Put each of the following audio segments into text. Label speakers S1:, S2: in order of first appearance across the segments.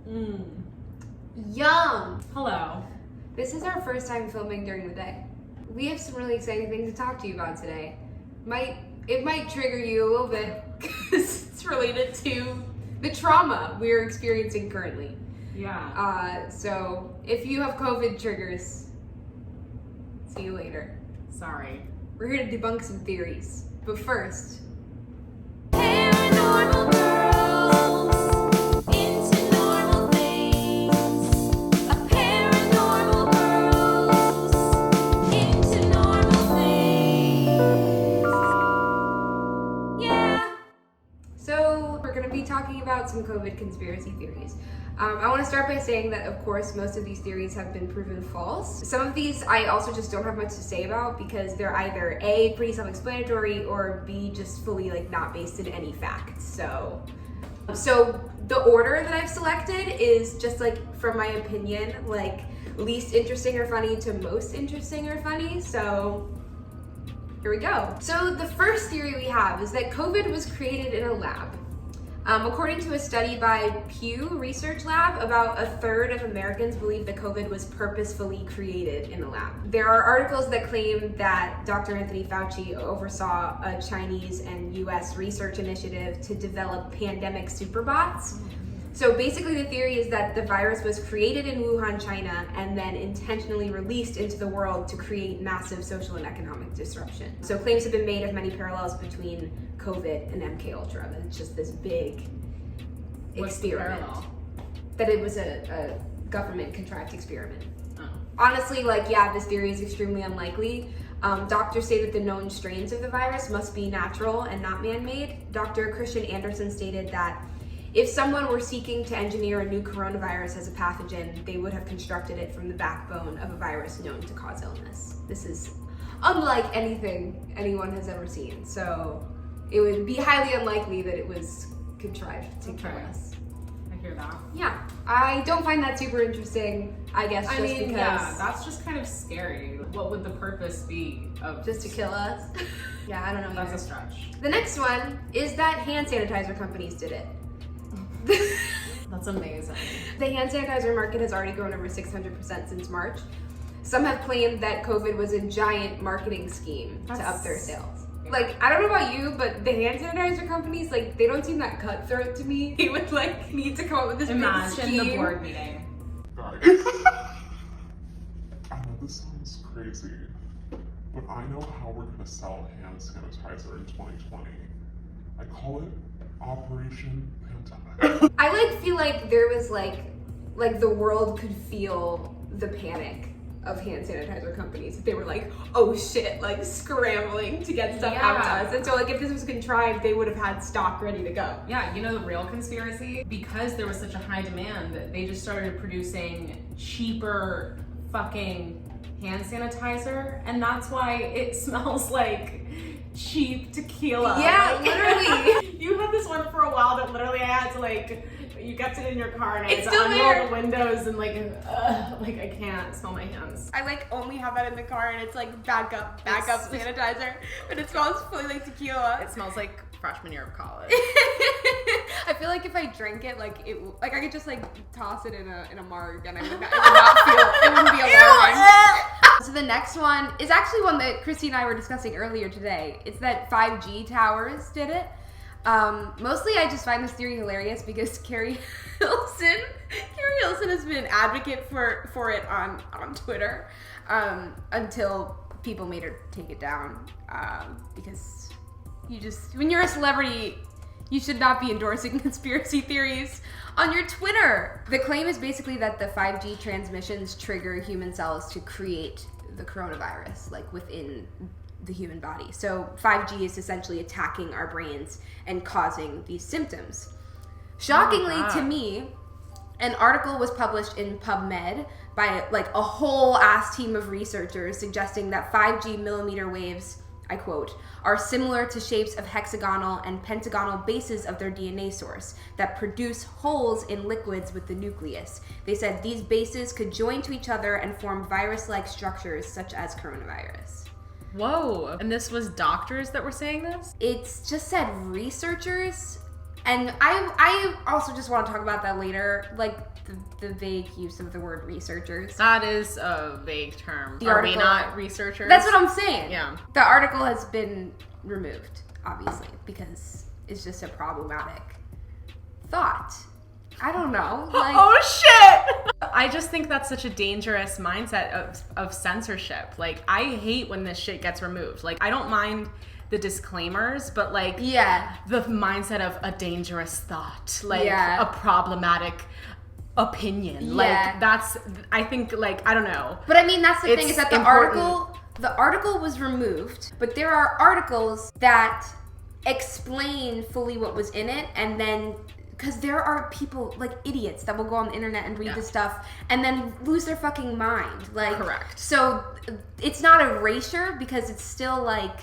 S1: Yum!
S2: Hello.
S1: This is our first time filming during the day. We have some really exciting things to talk to you about today. It might trigger you a little bit because it's related to the trauma we're experiencing currently.
S2: Yeah.
S1: So if you have COVID triggers, see you later.
S2: Sorry.
S1: We're here to debunk some theories. But first,
S3: Paranormal girls into normal things. A paranormal girls into normal things. Yeah.
S1: so we're going to be talking about some COVID conspiracy theories. I want to start by saying that, of course, most of these theories have been proven false. Some of these I also just don't have much to say about because they're either A, pretty self-explanatory, or B, just fully not based in any facts. So the order that I've selected is just from my opinion, least interesting or funny to most interesting or funny. So here we go. So the first theory we have is that COVID was created in a lab. According to a study by Pew Research Lab, about a third of Americans believe that COVID was purposefully created in a lab. There are articles that claim that Dr. Anthony Fauci oversaw a Chinese and US research initiative to develop pandemic superbots. So basically the theory is that the virus was created in Wuhan, China, and then intentionally released into the world to create massive social and economic disruption. So claims have been made of many parallels between COVID and MKUltra, that it's just this big experiment. That it was a government contrived experiment.
S2: Oh.
S1: Honestly, this theory is extremely unlikely. Doctors say that the known strains of the virus must be natural and not man-made. Dr. Christian Anderson stated that if someone were seeking to engineer a new coronavirus as a pathogen, they would have constructed it from the backbone of a virus known to cause illness. This is unlike anything anyone has ever seen. So it would be highly unlikely that it was contrived to kill us.
S2: I hear that.
S1: Yeah, I don't find that super interesting, I guess, because...
S2: Yeah, that's just kind of scary. What would the purpose be of...
S1: Just to kill us? Yeah, I don't know
S2: That's
S1: either.
S2: a stretch.
S1: The next one is that hand sanitizer companies did it.
S2: That's amazing.
S1: The hand sanitizer market has already grown over 600% since March. Some have claimed that COVID was a giant marketing scheme to up their sales. I don't know about you, but the hand sanitizer companies, they don't seem that cutthroat to me. They would, need to come up with this big
S2: Imagine
S1: scheme.
S2: the board meeting.
S4: Guys, I know this sounds crazy, but I know how we're gonna sell hand sanitizer in 2020. I call it Operation Pandemic.
S1: I feel like there was the world could feel the panic of hand sanitizer companies. They were oh shit, scrambling to get stuff out to us. And so if this was contrived, they would have had stock ready to go.
S2: Yeah, you know the real conspiracy? Because there was such a high demand, they just started producing cheaper fucking hand sanitizer, and that's why it smells like cheap tequila.
S1: Yeah, literally.
S2: You had this one for a while that literally I had to you kept it in your car and I had
S1: It's
S2: to
S1: still
S2: unroll
S1: there.
S2: the windows and I can't smell my hands.
S1: I only have that in the car, and it's backup sanitizer, but it smells fully like tequila.
S2: It smells like freshman year of college.
S1: I feel like if I drank it, I could just toss it in a mug, and it would not feel. It wouldn't be alarming. So the next one is actually one that Christy and I were discussing earlier today. It's that 5G towers did it. Mostly I just find this theory hilarious because Carrie Hilson has been an advocate for it on Twitter until people made her take it down because when you're a celebrity, you should not be endorsing conspiracy theories on your Twitter. The claim is basically that the 5G transmissions trigger human cells to create the coronavirus, within the human body. So 5G is essentially attacking our brains and causing these symptoms. Shockingly to me, an article was published in PubMed by a whole ass team of researchers suggesting that 5G millimeter waves, I quote, are similar to shapes of hexagonal and pentagonal bases of their DNA source that produce holes in liquids with the nucleus. They said these bases could join to each other and form virus-like structures such as coronavirus.
S2: Whoa. And this was doctors that were saying this?
S1: It's just said researchers, And I also just want to talk about that later, like the vague use of the word researchers.
S2: That is a vague term.
S1: The
S2: Are we
S1: article-
S2: not researchers?
S1: That's what I'm saying.
S2: Yeah.
S1: The article has been removed, obviously, because it's just a problematic thought. I don't know. Like,
S2: Oh shit! I just think that's such a dangerous mindset of censorship. Like, I hate when this shit gets removed. Like, I don't mind the disclaimers, but like,
S1: yeah.
S2: the mindset of a dangerous thought, like
S1: Yeah.
S2: a problematic opinion.
S1: Yeah.
S2: Like, that's, I think, like, I don't know.
S1: But I mean, that's the thing,
S2: It's
S1: is that the
S2: important.
S1: article was removed, but there are articles that explain fully what was in it, and then, because there are people, like idiots, that will go on the internet and read
S2: Yeah.
S1: this stuff and then lose their fucking mind. Like,
S2: Correct.
S1: So it's not erasure, because it's still like,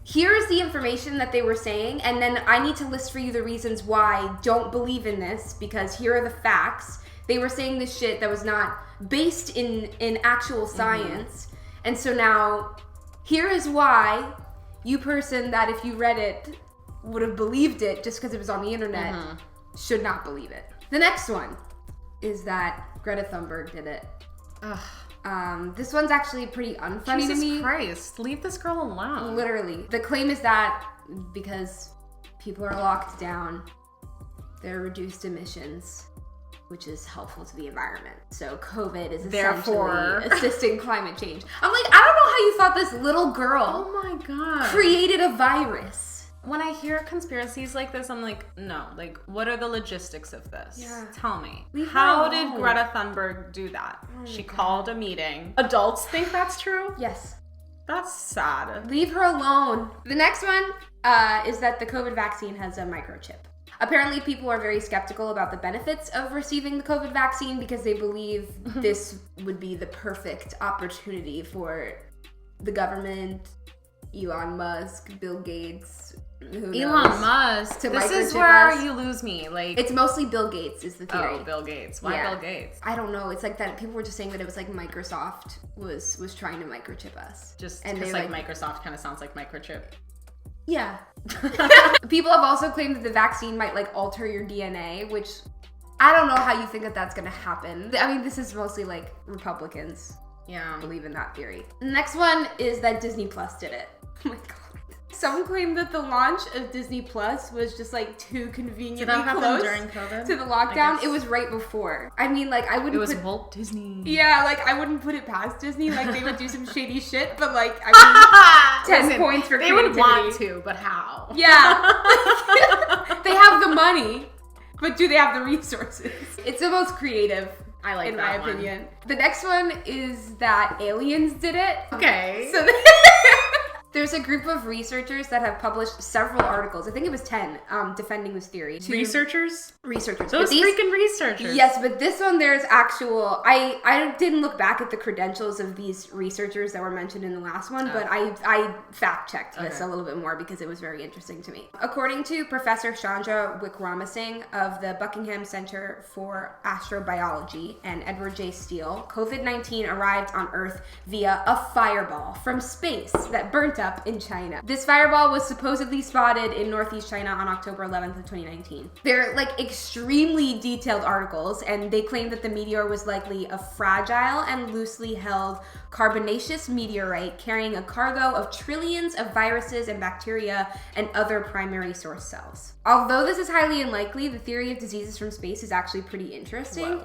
S1: here's the information that they were saying, and then I need to list for you the reasons why I don't believe in this, because here are the facts. They were saying this shit that was not based in actual science. And so now, here is why you person that if you read it would have believed it just because it was on the internet should not believe it. The next one is that Greta Thunberg did it.
S2: Ugh.
S1: This one's actually pretty unfunny
S2: Jesus
S1: to me.
S2: Christ, leave this girl alone.
S1: Literally. The claim is that because people are locked down, there are reduced emissions, which is helpful to the environment. So COVID is
S2: Therefore-
S1: essentially assisting climate change. I'm like, I don't know how you thought this little girl
S2: Oh my god.
S1: created a virus.
S2: When I hear conspiracies like this, I'm like, no, like, what are the logistics of this?
S1: Yeah.
S2: Tell me.
S1: Leave her
S2: How did
S1: alone.
S2: Greta Thunberg do that?
S1: Oh
S2: She
S1: my God.
S2: called a meeting. Adults think that's true?
S1: Yes.
S2: That's sad.
S1: Leave her alone. The next one is that the COVID vaccine has a microchip. Apparently, people are very skeptical about the benefits of receiving the COVID vaccine because they believe this would be the perfect opportunity for the government, Elon Musk, Bill Gates, who knows?
S2: Elon Musk.
S1: To
S2: This is
S1: microchip
S2: where
S1: us.
S2: you lose me. Like,
S1: It's mostly Bill Gates is the theory.
S2: oh, Bill Gates. Why
S1: Yeah.
S2: Bill Gates?
S1: I don't know. It's like that. People were just saying that it was like Microsoft was trying to microchip us.
S2: Just
S1: And
S2: because
S1: they,
S2: like Microsoft kind of sounds like microchip.
S1: Yeah. People have also claimed that the vaccine might like alter your DNA, which I don't know how you think that that's gonna happen. I mean, this is mostly like Republicans
S2: Yeah.
S1: believe in that theory. The next one is that Disney Plus did it. Oh my god. Some claim that the launch of Disney Plus was just like too conveniently
S2: Did that happen
S1: close
S2: during COVID?
S1: to the
S2: I
S1: lockdown.
S2: guess.
S1: It was right before. I mean, like I wouldn't
S2: It was
S1: put
S2: Walt Disney.
S1: yeah, like I wouldn't put it past Disney. Like they would do some shady shit, but like I mean, 10
S2: Listen,
S1: points for
S2: they would
S1: creativity.
S2: want to, but how?
S1: Yeah. They have the money, but do they have the resources? It's the most creative,
S2: I like
S1: in
S2: that
S1: my
S2: one.
S1: opinion. The next one is that aliens did it.
S2: Okay.
S1: So there's a group of researchers that have published several articles. I think it was 10, defending this theory.
S2: Researchers?
S1: Researchers.
S2: Those
S1: But these-
S2: freaking researchers.
S1: Yes, but this one there's actual. I didn't look back at the credentials of these researchers that were mentioned in the last one, but I fact checked this
S2: Okay.
S1: a little bit more because it was very interesting to me. According to Professor Chandra Wickramasinghe of the Buckingham Center for Astrobiology and Edward J. Steele, COVID-19 arrived on Earth via a fireball from space that burnt up in China. This fireball was supposedly spotted in northeast China on October 11th of 2019. They're like extremely detailed articles, and they claim that the meteor was likely a fragile and loosely held carbonaceous meteorite carrying a cargo of trillions of viruses and bacteria and other primary source cells. Although this is highly unlikely, the theory of diseases from space is actually pretty interesting.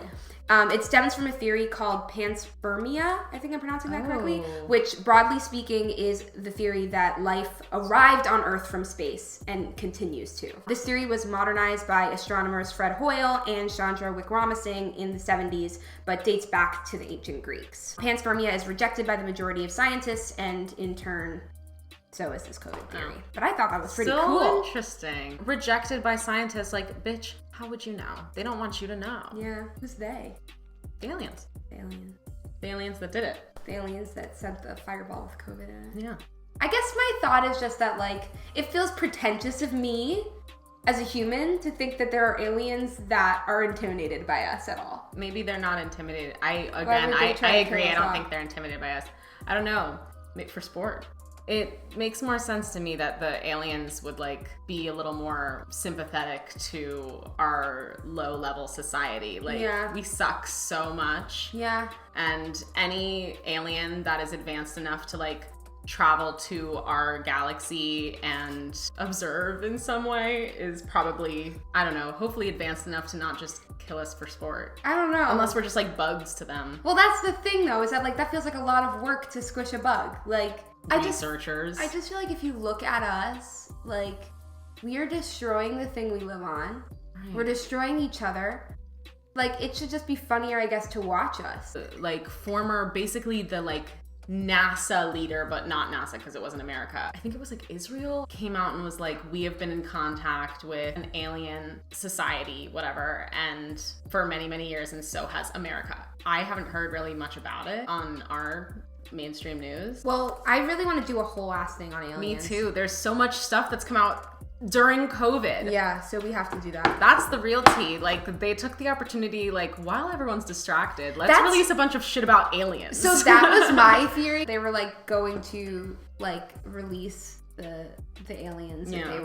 S1: It stems from a theory called panspermia, I think I'm pronouncing that correctly,
S2: Oh.
S1: which broadly speaking is the theory that life arrived on Earth from space and continues to. This theory was modernized by astronomers Fred Hoyle and Chandra Wickramasinghe in the 70s, but dates back to the ancient Greeks. Panspermia is rejected by the majority of scientists, and in turn, so is this COVID theory. But I thought that was pretty
S2: Still
S1: cool.
S2: interesting. Rejected by scientists, like, bitch, how would you know? They don't want you to know.
S1: Yeah, who's they?
S2: The aliens.
S1: The aliens.
S2: The aliens that did it.
S1: The aliens that sent the fireball with COVID in it.
S2: Yeah.
S1: I guess my thought is just that, like, it feels pretentious of me as a human to think that there are aliens that are intimidated by us at all.
S2: Maybe they're not intimidated. I
S1: would they try
S2: agree.
S1: to
S2: I
S1: kill us
S2: don't
S1: off?
S2: think they're intimidated by us. I don't know. Maybe for sport. It makes more sense to me that the aliens would like be a little more sympathetic to our low-level society. Like,
S1: Yeah.
S2: we suck so much.
S1: Yeah.
S2: And any alien that is advanced enough to like travel to our galaxy and observe in some way is probably, I don't know, hopefully advanced enough to not just kill us for sport.
S1: I don't know.
S2: Unless we're just like bugs to them.
S1: Well, that's the thing though, is that like that feels like a lot of work to squish a bug. Like
S2: Researchers.
S1: I just feel like if you look at us, like we are destroying the thing we live on.
S2: Right.
S1: We're destroying each other. Like it should just be funnier, I guess, to watch us.
S2: Like former, basically the like NASA leader, but not NASA because it wasn't America. I think it was like Israel came out and was like, we have been in contact with an alien society, whatever, and for many, many years, and so has America. I haven't heard really much about it on our mainstream news.
S1: Well, I really want to do a whole ass thing on aliens.
S2: Me too. There's so much stuff that's come out during COVID.
S1: Yeah, so we have to do that.
S2: That's the real tea. Like, they took the opportunity, like, while everyone's distracted, let's
S1: That's-
S2: release a bunch of shit about aliens.
S1: So that was my theory. They were like going to like release the aliens that
S2: Yeah.
S1: they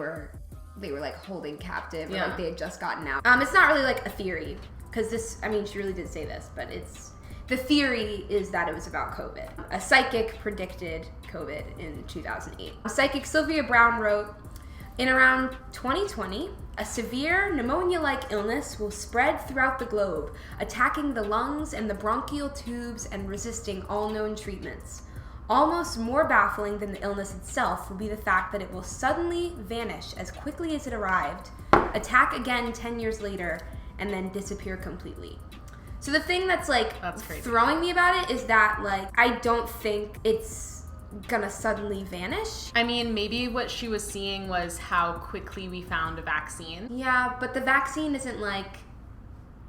S1: were like holding captive, or
S2: Yeah.
S1: like they had just gotten out. It's not really like a theory, because this, I mean, she really did say this, but the theory is that it was about COVID. A psychic predicted COVID in 2008. Psychic Sylvia Brown wrote, in around 2020, a severe pneumonia-like illness will spread throughout the globe, attacking the lungs and the bronchial tubes and resisting all known treatments. Almost more baffling than the illness itself will be the fact that it will suddenly vanish as quickly as it arrived, attack again 10 years later, and then disappear completely. So the thing that's
S2: crazy.
S1: throwing me about it is that like I don't think it's gonna suddenly vanish.
S2: I mean, maybe what she was seeing was how quickly we found a vaccine.
S1: Yeah, but the vaccine isn't like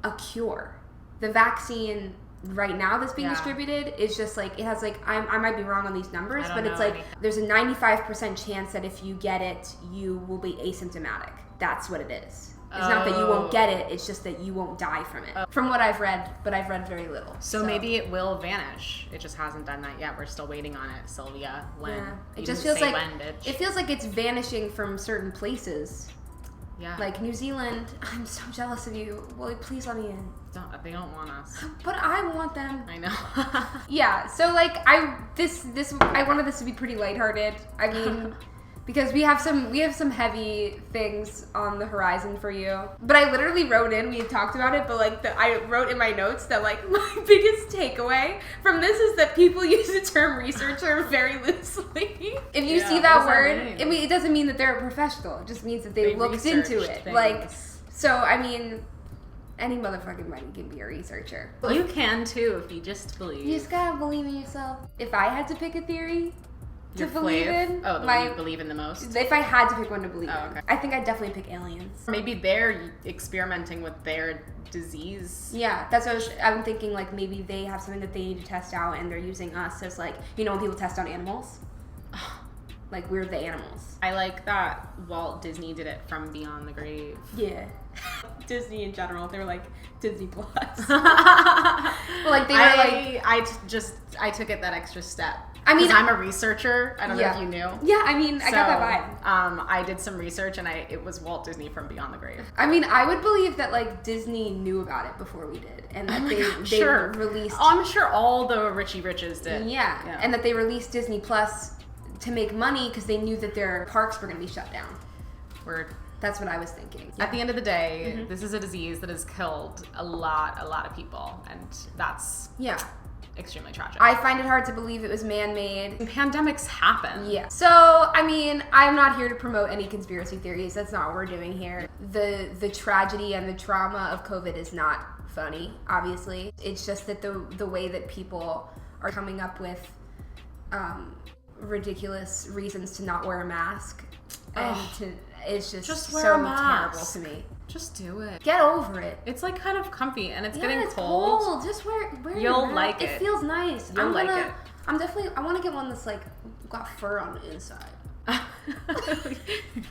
S1: a cure. The vaccine right now that's being
S2: Yeah.
S1: distributed is just like, it has like, I might be wrong on these numbers,
S2: I don't
S1: but it's
S2: know
S1: like,
S2: anything.
S1: there's a 95% chance that if you get it, you will be asymptomatic. That's what it is. It's not that you won't get it, it's just that you won't die from it. From what I've read, but I've read very little.
S2: So maybe it will vanish. It just hasn't done that yet. We're still waiting on it, Sylvia. When?
S1: Yeah.
S2: You
S1: It just
S2: didn't
S1: feels
S2: say
S1: like,
S2: when, bitch.
S1: it feels like it's vanishing from certain places.
S2: Yeah.
S1: Like New Zealand, I'm so jealous of you. Will you please let me in?
S2: They don't want us.
S1: But I want them.
S2: I know.
S1: Yeah, so like I wanted this to be pretty lighthearted. I mean, because we have some heavy things on the horizon for you. But I literally wrote in, we had talked about it, but like I wrote in my notes that like my biggest takeaway from this is that people use the term researcher very loosely. If you
S2: Yeah,
S1: see
S2: what
S1: that
S2: does that
S1: word,
S2: mean?
S1: I mean, it doesn't mean that they're a professional. It just means that they looked into
S2: researched
S1: it. Like,
S2: things.
S1: so I mean, any motherfucking money can be a researcher.
S2: You can too if you just believe.
S1: You just gotta believe in yourself. If I had to pick a theory to
S2: Your
S1: believe
S2: fave?
S1: in,
S2: Oh, the one you believe in the most?
S1: if I had to pick one to believe
S2: Oh,
S1: in,
S2: okay.
S1: I think I'd definitely pick aliens.
S2: Maybe they're experimenting with their disease.
S1: Yeah, that's what I'm thinking. Like maybe they have something that they need to test out, and they're using us as like, you know, when people test on animals, like we're the animals.
S2: I like that Walt Disney did it from beyond the grave.
S1: Yeah. Disney in general, they were like Disney Plus. Well, like they were like,
S2: I took it that extra step.
S1: I mean,
S2: 'Cause I'm a researcher. I don't know if you knew.
S1: Yeah, I mean, I got that vibe.
S2: I did some research and it was Walt Disney from Beyond the Grave.
S1: I mean, I would believe that like Disney knew about it before we did, and that they
S2: Sure.
S1: released.
S2: Oh, I'm sure all the Richie Riches did.
S1: Yeah, and that they released Disney Plus to make money because they knew that their parks were going to be shut down.
S2: Word.
S1: That's what I was thinking.
S2: At the end of the day, this is a disease that has killed a lot of people, and that's extremely tragic.
S1: I find it hard to believe it was man-made.
S2: Pandemics happen.
S1: Yeah. So, I mean, I'm not here to promote any conspiracy theories. That's not what we're doing here. The tragedy and the trauma of COVID is not funny, obviously. It's just that the way that people are coming up with ridiculous reasons to not wear a mask and it's just
S2: wear
S1: so
S2: a mask.
S1: terrible to me.
S2: Just do it.
S1: Get over it.
S2: It's like kind of comfy and it's
S1: Yeah,
S2: getting
S1: it's
S2: cold.
S1: Just wear
S2: You'll
S1: your mask.
S2: like
S1: It
S2: it.
S1: feels nice.
S2: You'll like it.
S1: I want to get one that's like got fur on the inside.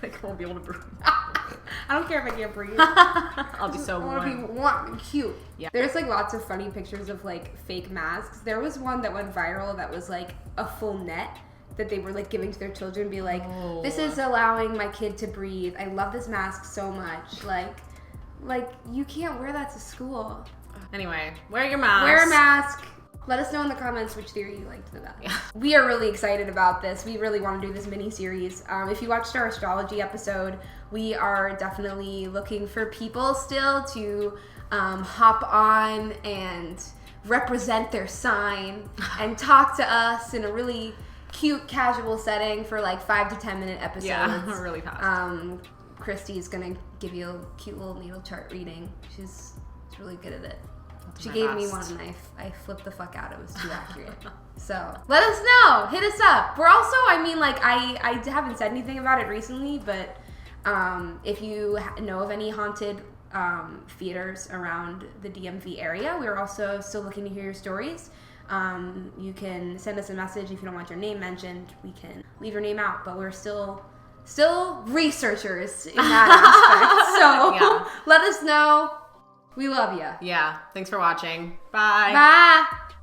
S2: Like won't be able to breathe.
S1: I don't care if I can't breathe.
S2: I'll be so
S1: I want to
S2: warm.
S1: be warm and cute.
S2: Yeah.
S1: There's like lots of funny pictures of like fake masks. There was one that went viral that was like a full net that they were like giving to their children, be like, this is allowing my kid to breathe. I love this mask so much. Like you can't wear that to school.
S2: Anyway, wear your mask.
S1: Wear a mask. Let us know in the comments which theory you liked the best.
S2: Yeah.
S1: We are really excited about this. We really want to do this mini-series. If you watched our astrology episode, we are definitely looking for people still to hop on and represent their sign and talk to us in a really cute, casual setting for like 5 to 10 minute episodes.
S2: Yeah, really fast.
S1: Christy is going to give you a cute little natal chart reading. She's really good at it. She
S2: my
S1: gave me
S2: best.
S1: one and I flipped the fuck out. It was too accurate. So let us know. Hit us up. We're also, I mean, like I haven't said anything about it recently, but if you know of any haunted theaters around the DMV area, we're also still looking to hear your stories. You can send us a message if you don't want your name mentioned. We can leave your name out, but we're still researchers in that aspect. So
S2: Yeah.
S1: let us know. We love you.
S2: Yeah. Thanks for watching. Bye.
S1: Bye.